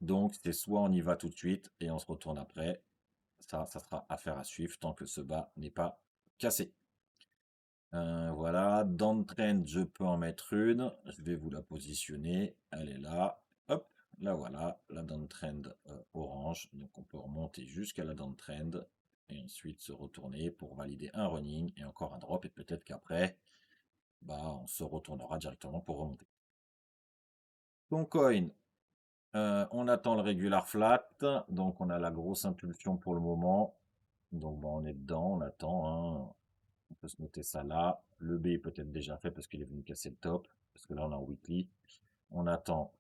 [SPEAKER 2] Donc, c'est soit on y va tout de suite et on se retourne après. Ça sera affaire à suivre tant que ce bas n'est pas cassé. Voilà, downtrend, je peux en mettre une. Je vais vous la positionner. Elle est là. Hop, là voilà, la downtrend orange. Donc on peut remonter jusqu'à la downtrend et ensuite se retourner pour valider un running et encore un drop. Et peut-être qu'après, bah, on se retournera directement pour remonter. Donc coin, on attend le regular flat. Donc on a la grosse impulsion pour le moment. Donc bah, on est dedans, on attend, hein. On peut se noter ça là. Le B est peut-être déjà fait parce qu'il est venu casser le top. Parce que là, on est en weekly. On attend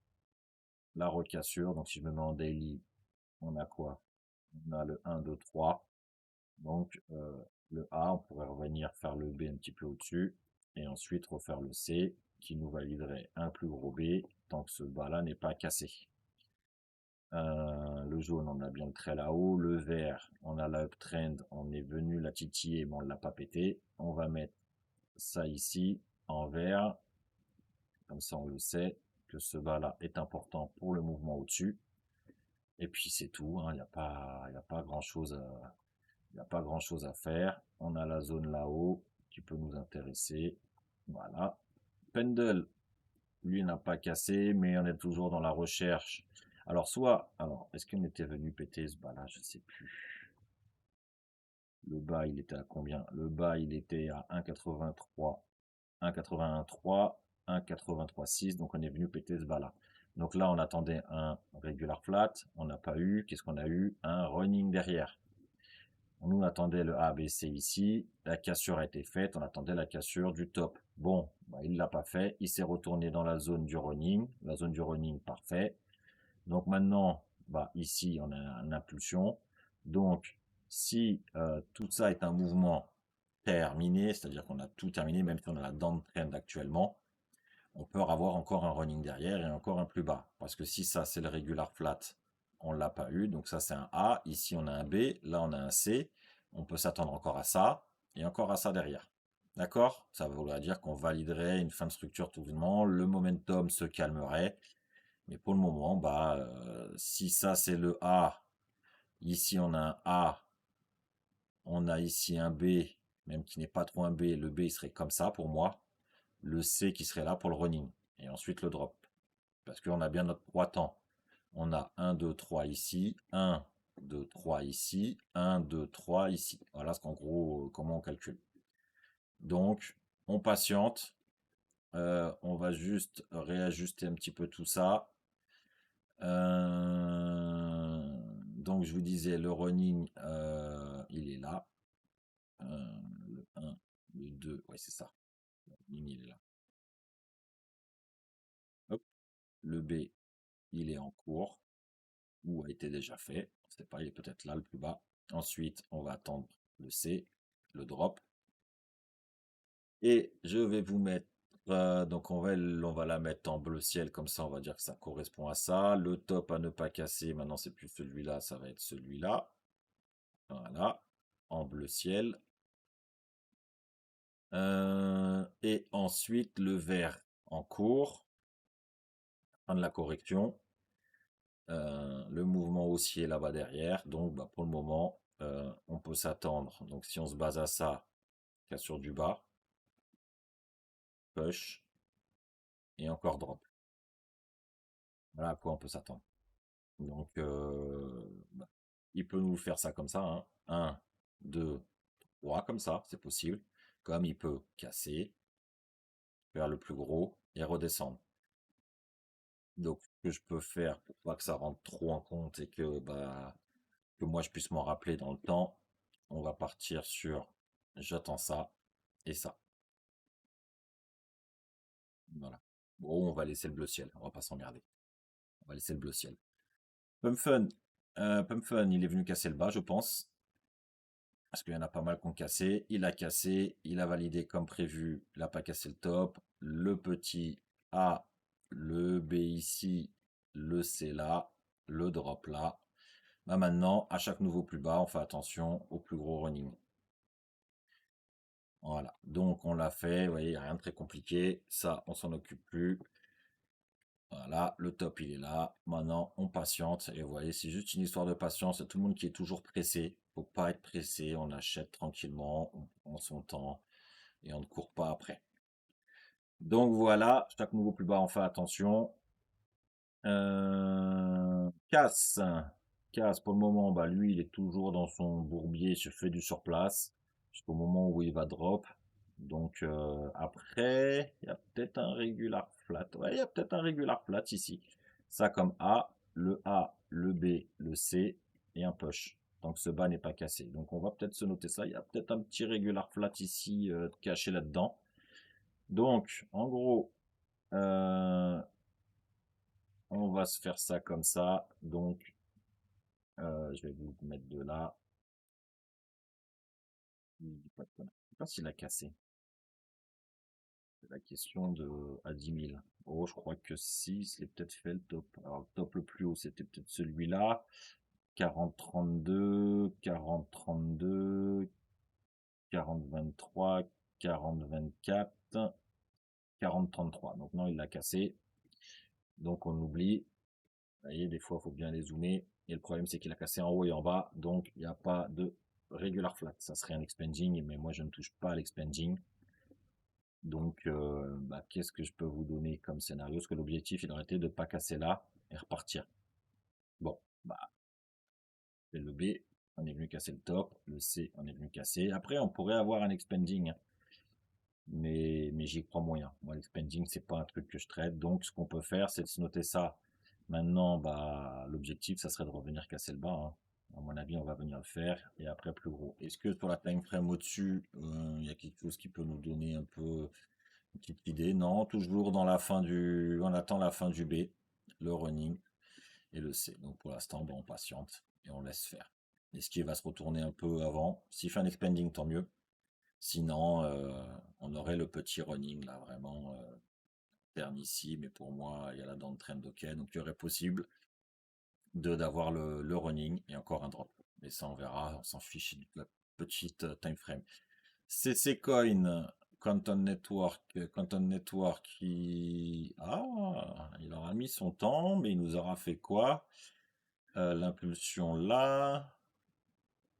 [SPEAKER 2] la recassure. Donc, si je me mets en daily, on a quoi? On a le 1, 2, 3. Donc, le A, on pourrait revenir faire le B un petit peu au-dessus. Et ensuite, refaire le C qui nous validerait un plus gros B tant que ce bas-là n'est pas cassé. Le jaune, on a bien le trait là-haut. Le vert, on a la uptrend. On est venu la titiller, mais on ne l'a pas pété. On va mettre ça ici en vert. Comme ça, on le sait que ce bas-là est important pour le mouvement au-dessus. Et puis c'est tout, hein, il n'y a pas grand-chose à faire. On a la zone là-haut qui peut nous intéresser. Voilà. Pendle, lui, n'a pas cassé, mais on est toujours dans la recherche. Alors, est-ce qu'on était venu péter ce bas-là? Je sais plus. Le bas, il était à combien? Le bas, il était à 1,83, 1,81,3, 1,83,6. Donc, on est venu péter ce bas-là. Donc là, on attendait un regular flat. On n'a pas eu. Qu'est-ce qu'on a eu? Un running derrière. Nous, on attendait le A, B, C ici. La cassure a été faite. On attendait la cassure du top. Bon, bah, il ne l'a pas fait. Il s'est retourné dans la zone du running. La zone du running, parfait. Donc maintenant, bah, ici, on a une impulsion. Donc, si tout ça est un mouvement terminé, c'est-à-dire qu'on a tout terminé, même si on a la downtrend actuellement, on peut avoir encore un running derrière et encore un plus bas. Parce que si ça, c'est le regular flat, on l'a pas eu. Donc ça, c'est un A. Ici, on a un B. Là, on a un C. On peut s'attendre encore à ça et encore à ça derrière. D'accord? Ça voudrait dire qu'on validerait une fin de structure tout doucement. Le momentum se calmerait. Mais pour le moment, bah, si ça, c'est le A, ici, on a un A, on a ici un B, même qui n'est pas trop un B. Le B, il serait comme ça pour moi. Le C qui serait là pour le running. Et ensuite, le drop. Parce qu'on a bien notre 3 temps. On a 1, 2, 3 ici, 1, 2, 3 ici, 1, 2, 3 ici. Voilà ce qu'en gros, comment on calcule. Donc, on patiente. On va juste réajuster un petit peu tout ça. Donc, je vous disais, le running, il est là. Le 1, le 2, ouais, c'est ça. Le running, il est là. Hop. Le B, il est en cours ou a été déjà fait. On ne sait pas, il est peut-être là le plus bas. Ensuite, on va attendre le C, le drop. Et je vais vous mettre, donc on va la mettre en bleu ciel, comme ça on va dire que ça correspond à ça. Le top à ne pas casser, maintenant c'est plus celui-là, ça va être celui-là. Voilà, en bleu ciel. Et ensuite le vert en cours, fin de la correction. Le mouvement haussier là-bas derrière. Donc bah, pour le moment, on peut s'attendre. Donc si on se base à ça, cassure du bas, push et encore drop. Voilà à quoi on peut s'attendre. Donc bah, il peut nous faire ça comme ça, hein. 1, 2, 3 comme ça, c'est possible. Comme il peut casser, faire le plus gros et redescendre. Donc ce que je peux faire pour pas que ça rentre trop en compte et que bah que moi je puisse m'en rappeler dans le temps, on va partir sur j'attends ça et ça. Voilà. Bon, on va laisser le bleu ciel, on va pas s'emmerder. On va laisser le bleu ciel. Pump Fun, il est venu casser le bas, je pense. Parce qu'il y en a pas mal qui ont cassé. Il a cassé, il a validé comme prévu, il n'a pas cassé le top. Le petit A, le B ici, le C là, le drop là. Bah maintenant, à chaque nouveau plus bas, on fait attention au plus gros running. Voilà, donc on l'a fait, vous voyez, il n'y a rien de très compliqué. Ça, on s'en occupe plus. Voilà, le top, il est là. Maintenant, on patiente. Et vous voyez, c'est juste une histoire de patience. Il y a tout le monde qui est toujours pressé. Faut pas être pressé. On achète tranquillement, on prend son temps et on ne court pas après. Donc voilà, chaque nouveau plus bas, on fait attention. Casse. Casse, pour le moment, bah, lui, il est toujours dans son bourbier, se fait du surplace jusqu'au moment où il va drop. Donc après, il y a peut-être un regular flat. Ouais, il y a peut-être un regular flat ici. Ça comme A, le B, le C et un push. Donc ce bas n'est pas cassé. Donc on va peut-être se noter ça. Il y a peut-être un petit regular flat ici caché là-dedans. Donc en gros, euh, on va se faire ça comme ça. Donc je vais vous mettre de là. Je sais pas s'il a cassé. C'est la question de à 10 000. Oh, je crois que si, c'est peut-être fait le top. Alors, le top le plus haut, c'était peut-être celui-là. 40-32, 40-32, 40-23, 40-24, 40-33. Donc non, il l'a cassé. Donc on oublie. Vous voyez, des fois, il faut bien les zoomer. Et le problème, c'est qu'il a cassé en haut et en bas. Donc, il n'y a pas de regular flat. Ça serait un expanding, mais moi, je ne touche pas à l'expanding. Donc, bah, qu'est-ce que je peux vous donner comme scénario? Parce que l'objectif, il aurait été de ne pas casser là et repartir. Bon, bah, c'est le B. on est venu casser le top. Le C, on est venu casser. Après, on pourrait avoir un expanding, hein. Mais j'y crois moyen. Moi, l'expanding, c'est pas un truc que je traite. Donc, ce qu'on peut faire, c'est de se noter ça. Maintenant, bah, l'objectif, ça serait de revenir casser le bas, hein. À mon avis, on va venir le faire. Et après, plus gros. Est-ce que sur la time frame au-dessus, il y a quelque chose qui peut nous donner un peu une petite idée? Non, toujours dans la fin du, on attend la fin du B, le running et le C. Donc, pour l'instant, bah, on patiente et on laisse faire. Est-ce qu'il va se retourner un peu avant? S'il fait un expanding, tant mieux. Sinon, on aurait le petit running là, vraiment terne ici, mais pour moi, il y a la down trend ok, donc il y aurait possible d'avoir le running et encore un drop. Mais ça, on verra, on s'en fiche de la petite time frame. CC Coin, Quantum Network, il aura mis son temps, mais il nous aura fait quoi? L'impulsion là,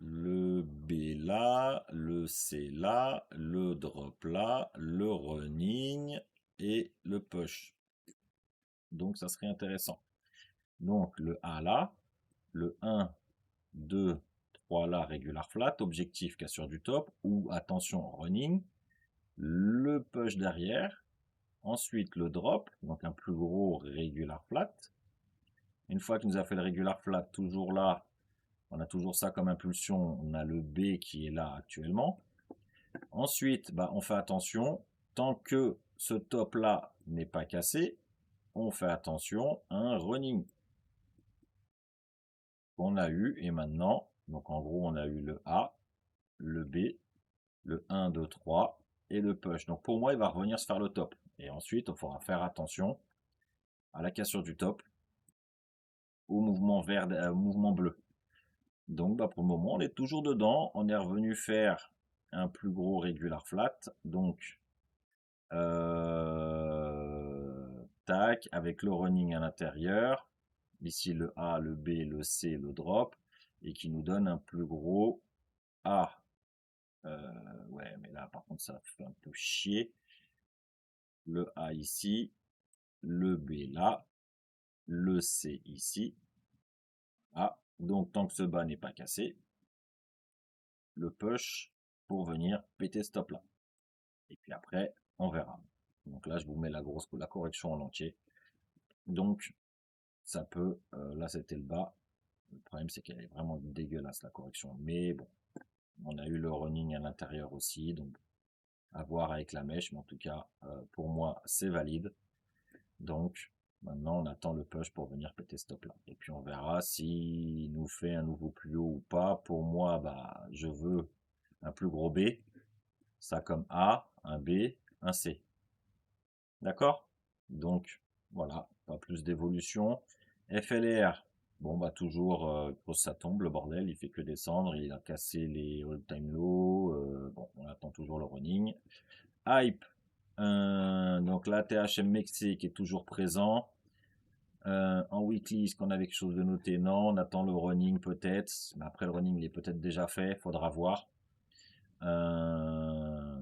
[SPEAKER 2] le B là, le C là, le drop là, le running et le push. Donc ça serait intéressant. Donc le A là, le 1, 2, 3 là, regular flat, objectif cassure du top, ou attention running, le push derrière, ensuite le drop, donc un plus gros regular flat. Une fois qu'il nous a fait le regular flat, toujours là, on a toujours ça comme impulsion, on a le B qui est là actuellement. Ensuite, bah, on fait attention, tant que ce top là n'est pas cassé, on fait attention à un running qu'on a eu, et maintenant, donc en gros on a eu le A, le B, le 1, 2, 3 et le push. Donc pour moi il va revenir se faire le top, et ensuite il faudra faire attention à la cassure du top, au mouvement vert, au mouvement bleu. Donc bah, pour le moment on est toujours dedans, on est revenu faire un plus gros regular flat, donc tac, avec le running à l'intérieur, ici le A, le B, le C, le drop, et qui nous donne un plus gros A. Ouais, mais là par contre ça fait un peu chier. Le A ici, le B là, le C ici. Ah, donc tant que ce bas n'est pas cassé, le push pour venir péter ce top là. Et puis après, on verra. Donc là, je vous mets la correction en entier. Donc, ça peut, là c'était le bas. Le problème, c'est qu'elle est vraiment dégueulasse, la correction. Mais bon, on a eu le running à l'intérieur aussi, donc à voir avec la mèche. Mais en tout cas, pour moi, c'est valide. Donc, maintenant, on attend le push pour venir péter ce top là. Et puis, on verra s'il nous fait un nouveau plus haut ou pas. Pour moi, bah, je veux un plus gros B. Ça comme A, un B, un C. D'accord? Donc, voilà, pas plus d'évolution. FLR, bon, bah, toujours, ça tombe, le bordel, il fait que descendre, il a cassé les all-time low, bon, on attend toujours le running. Hype, donc la THM Mexique est toujours présent. En weekly, est-ce qu'on a quelque chose de noté? Non, on attend le running peut-être, mais après le running, il est peut-être déjà fait, faudra voir.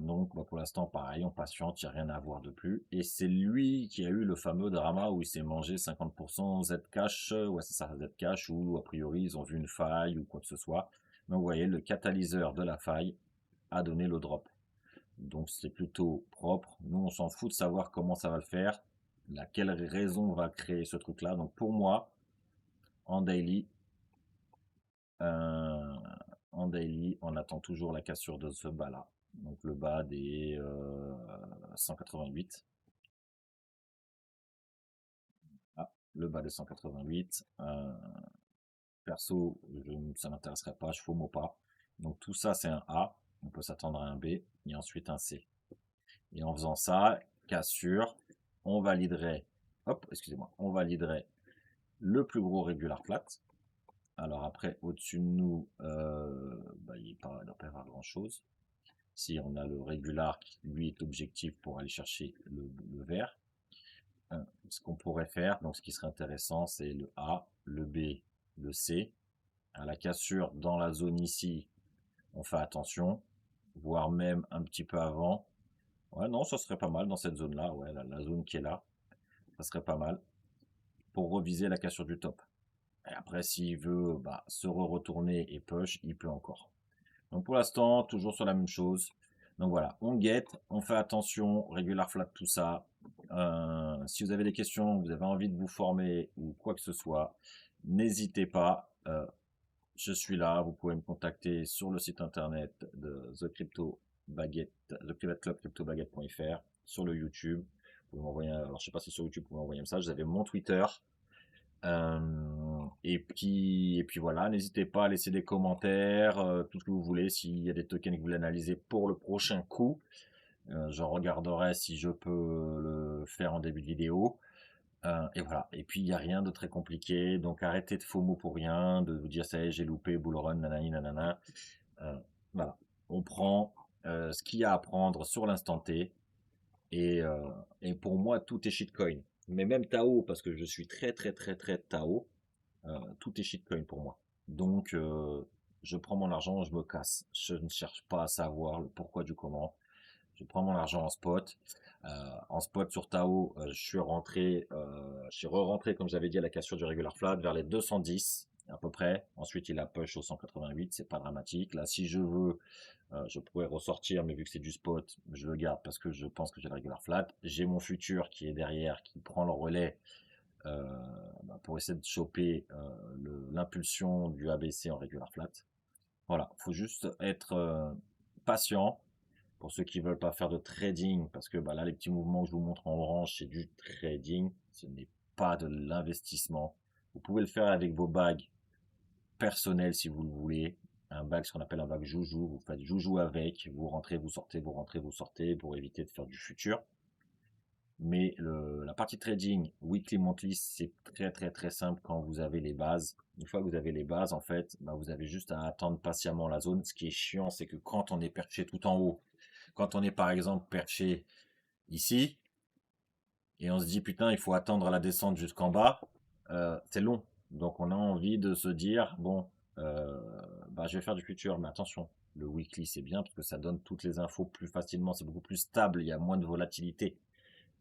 [SPEAKER 2] Donc bah, pour l'instant pareil, on patiente, il n'y a rien à voir de plus. Et c'est lui qui a eu le fameux drama où il s'est mangé 50% Zcash, ouais c'est ça, Zcash, où a priori ils ont vu une faille ou quoi que ce soit. Mais vous voyez, le catalyseur de la faille a donné le drop. Donc c'est plutôt propre. Nous on s'en fout de savoir comment ça va le faire, quelle raison va créer ce truc là. Donc pour moi, en daily, euh, on attend toujours la cassure de ce bas là. Donc le bas des 188. Ah, le bas des 188. Perso, ça m'intéresserait pas, je FOMO pas. Donc tout ça c'est un A. On peut s'attendre à un B et ensuite un C. Et en faisant ça, cassure, on validerait, hop, excusez-moi, on validerait le plus gros regular flat. Alors après, au-dessus de nous, bah, il ne doit pas y avoir grand-chose. Si on a le régular qui lui est objectif pour aller chercher le vert, ce qu'on pourrait faire, donc ce qui serait intéressant, c'est le A, le B, le C. À la cassure dans la zone ici, on fait attention, voire même un petit peu avant. Ouais, non, ça serait pas mal dans cette zone-là, ouais, la zone qui est là, ça serait pas mal pour reviser la cassure du top. Et après, s'il veut se retourner et push, il peut encore. Donc pour l'instant, toujours sur la même chose. Donc voilà, on guette, on fait attention, regular flat, tout ça. Si vous avez des questions, vous avez envie de vous former ou quoi que ce soit, n'hésitez pas. Je suis là, vous pouvez me contacter sur le site internet de The Crypto Baguette, The Private Club CryptoBaguette.fr, sur le YouTube. Vous pouvez m'envoyer, alors je sais pas si sur YouTube vous pouvez m'envoyer un message, vous avez mon Twitter. Et puis voilà, n'hésitez pas à laisser des commentaires, tout ce que vous voulez, s'il y a des tokens que vous voulez analyser pour le prochain coup. Je regarderai si je peux le faire en début de vidéo. Et voilà. Et puis il n'y a rien de très compliqué, donc arrêtez de FOMO pour rien, de vous dire ça y est, j'ai loupé, bull run, nanani, nanana. Voilà. On prend ce qu'il y a à prendre sur l'instant T. Et, euh, et pour moi, tout est shitcoin. Mais même Tao, parce que je suis très très très très Tao, tout est shitcoin pour moi. Donc, je prends mon argent, je me casse. Je ne cherche pas à savoir le pourquoi du comment. Je prends mon argent en spot. En spot sur Tao, je suis re-rentré, comme j'avais dit, à la cassure du regular flat vers les 210 à peu près. Ensuite, il a push au 188, c'est pas dramatique. Là, si je veux, je pourrais ressortir, mais vu que c'est du spot, je le garde parce que je pense que j'ai le regular flat. J'ai mon futur qui est derrière, qui prend le relais euh, pour essayer de choper l'impulsion du ABC en regular flat. Voilà, faut juste être patient pour ceux qui veulent pas faire de trading, parce que là, les petits mouvements que je vous montre en orange, c'est du trading, ce n'est pas de l'investissement. Vous pouvez le faire avec vos bagues personnelles si vous le voulez. Un bag, ce qu'on appelle un bag joujou, vous faites joujou avec, vous rentrez, vous sortez, vous rentrez, vous sortez, pour éviter de faire du futur. Mais la partie trading, weekly, monthly, c'est très très très simple quand vous avez les bases. Une fois que vous avez les bases, en fait, vous avez juste à attendre patiemment la zone. Ce qui est chiant, c'est que quand on est perché tout en haut, quand on est par exemple perché ici, et on se dit putain, il faut attendre la descente jusqu'en bas, c'est long. Donc on a envie de se dire, bon, je vais faire du futur, mais attention, le weekly c'est bien parce que ça donne toutes les infos plus facilement, c'est beaucoup plus stable, il y a moins de volatilité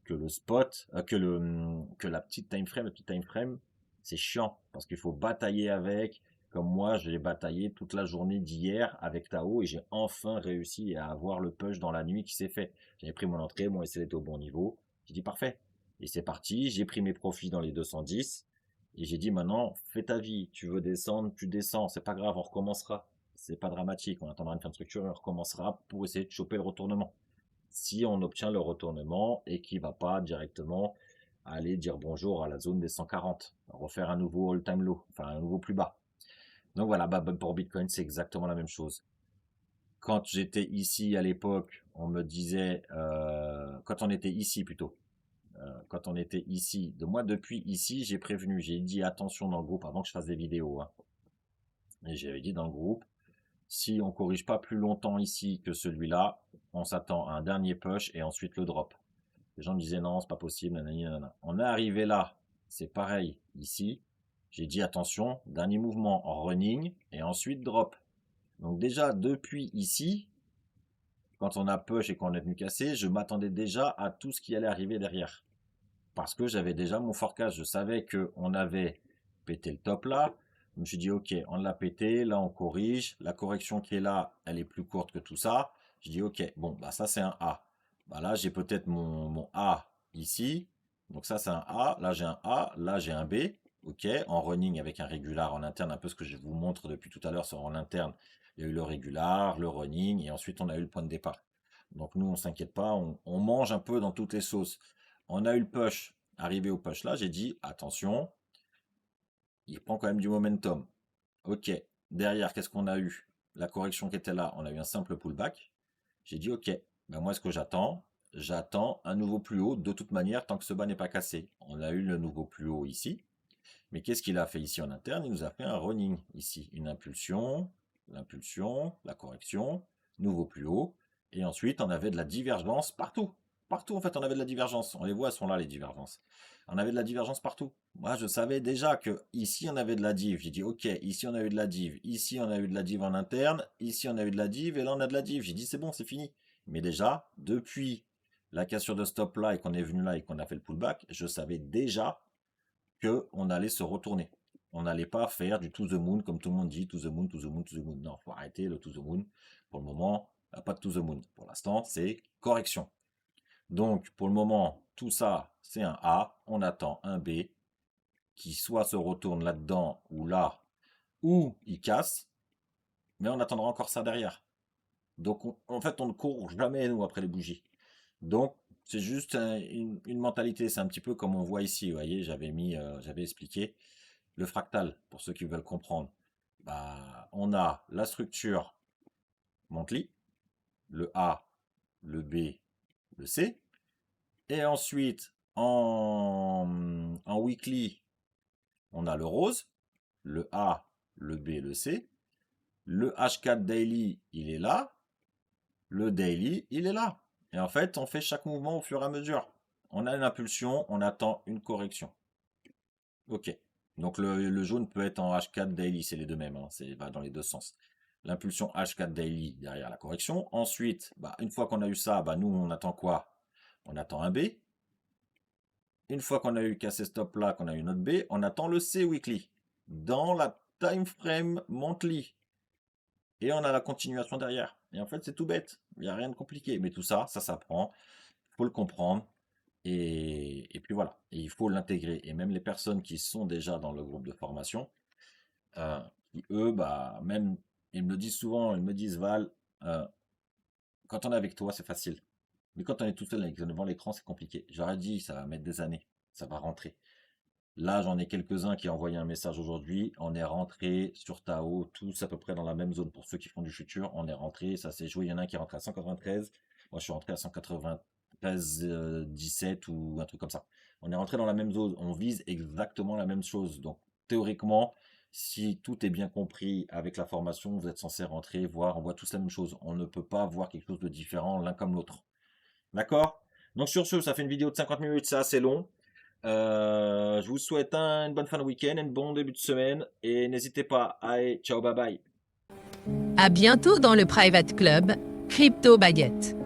[SPEAKER 2] que le spot, que la petite time frame. Le petit time frame, c'est chiant parce qu'il faut batailler avec. Comme moi, j'ai bataillé toute la journée d'hier avec Tao et j'ai enfin réussi à avoir le push dans la nuit qui s'est fait. J'avais pris mon entrée, mon SL était au bon niveau. J'ai dit parfait. Et c'est parti. J'ai pris mes profits dans les 210 et j'ai dit maintenant, fais ta vie. Tu veux descendre, tu descends. C'est pas grave, on recommencera. C'est pas dramatique. On attendra une fin de structure et on recommencera pour essayer de choper le retournement si on obtient le retournement et qui va pas directement aller dire bonjour à la zone des 140, refaire un nouveau all-time low, enfin un nouveau plus bas. Donc voilà, pour Bitcoin, c'est exactement la même chose. Quand j'étais ici à l'époque, on me disait, quand on était ici plutôt, quand on était ici, depuis ici, j'ai prévenu, j'ai dit attention dans le groupe avant que je fasse des vidéos. Hein. Et j'avais dit dans le groupe, si on corrige pas plus longtemps ici que celui-là, on s'attend à un dernier push et ensuite le drop. Les gens me disaient non, c'est pas possible, nanani, nanana. On est arrivé là, c'est pareil ici. J'ai dit attention, dernier mouvement en running et ensuite drop. Donc déjà depuis ici, quand on a push et qu'on est venu casser, je m'attendais déjà à tout ce qui allait arriver derrière. Parce que j'avais déjà mon forecast, je savais qu'on avait pété le top là. Je me suis dit ok, on l'a pété, là on corrige. La correction qui est là, elle est plus courte que tout ça. Je dis ok, bon, ça c'est un A. Là j'ai peut-être mon A ici. Donc ça c'est un A, là j'ai un A, là j'ai un B. Ok, en running avec un régular en interne, un peu ce que je vous montre depuis tout à l'heure sur en interne. Il y a eu le régular, le running et ensuite on a eu le point de départ. Donc nous on s'inquiète pas, on mange un peu dans toutes les sauces. On a eu le push, arrivé au push là, j'ai dit attention, il prend quand même du momentum. Ok, derrière, qu'est-ce qu'on a eu? La correction qui était là, on a eu un simple pullback. J'ai dit ok, moi ce que j'attends, j'attends un nouveau plus haut de toute manière tant que ce bas n'est pas cassé. On a eu le nouveau plus haut ici. Mais qu'est-ce qu'il a fait ici en interne? Il nous a fait un running ici, une impulsion, l'impulsion, la correction, nouveau plus haut. Et ensuite, on avait de la divergence partout. Partout, en fait, on avait de la divergence. On les voit, elles sont là, les divergences. On avait de la divergence partout. Moi, je savais déjà que ici, on avait de la div. J'ai dit, ok, ici, on a eu de la div. Ici, on a eu de la div en interne. Ici, on a eu de la div. Et là, on a de la div. J'ai dit, c'est bon, c'est fini. Mais déjà, depuis la cassure de stop là et qu'on est venu là et qu'on a fait le pullback, je savais déjà qu'on allait se retourner. On n'allait pas faire du to the moon, comme tout le monde dit, to the moon, to the moon, to the moon. Non, il faut arrêter le to the moon. Pour le moment, pas de to the moon. Pour l'instant, c'est correction. Donc, pour le moment, tout ça, c'est un A. On attend un B qui soit se retourne là-dedans ou là, ou il casse. Mais on attendra encore ça derrière. Donc, en fait, on ne court jamais, nous, après les bougies. Donc, c'est juste une mentalité. C'est un petit peu comme on voit ici. Vous voyez, j'avais expliqué le fractal, pour ceux qui veulent comprendre. Bah, on a la structure monthly, le A, le B, le C. Et ensuite, en weekly, on a le rose, le A, le B, le C. Le H4 daily, il est là. Le daily, il est là. Et en fait, on fait chaque mouvement au fur et à mesure. On a une impulsion, on attend une correction. Ok. Donc le jaune peut être en H4 daily, c'est les deux mêmes, hein, c'est va dans les deux sens. L'impulsion H4 daily derrière la correction. Ensuite, bah, une fois qu'on a eu ça, bah, nous on attend quoi? On attend un B. Une fois qu'on a eu cassé stop là, qu'on a eu notre B, on attend le C weekly dans la time frame monthly. Et on a la continuation derrière. Et en fait, c'est tout bête. Il n'y a rien de compliqué. Mais tout ça, ça s'apprend. Il faut le comprendre. Et puis voilà. Et il faut l'intégrer. Et même les personnes qui sont déjà dans le groupe de formation, qui eux, bah, même, ils me le disent souvent, ils me disent, Val, quand on est avec toi, c'est facile. Mais quand on est tout seul devant l'écran, c'est compliqué. J'aurais dit, ça va mettre des années. Ça va rentrer. Là, j'en ai quelques-uns qui ont envoyé un message aujourd'hui. On est rentré sur Tao, tous à peu près dans la même zone. Pour ceux qui font du futur, on est rentré, ça s'est joué. Il y en a un qui est rentré à 193. Moi, je suis rentré à 193, 17 ou un truc comme ça. On est rentré dans la même zone. On vise exactement la même chose. Donc, théoriquement, si tout est bien compris avec la formation, vous êtes censé rentrer, voir, on voit tous la même chose. On ne peut pas voir quelque chose de différent l'un comme l'autre. D'accord? Donc, sur ce, ça fait une vidéo de 50 minutes, c'est assez long. Je vous souhaite une bonne fin de week-end, un bon début de semaine et n'hésitez pas. Allez, ciao, bye bye.
[SPEAKER 1] À bientôt dans le Private Club Crypto Baguette.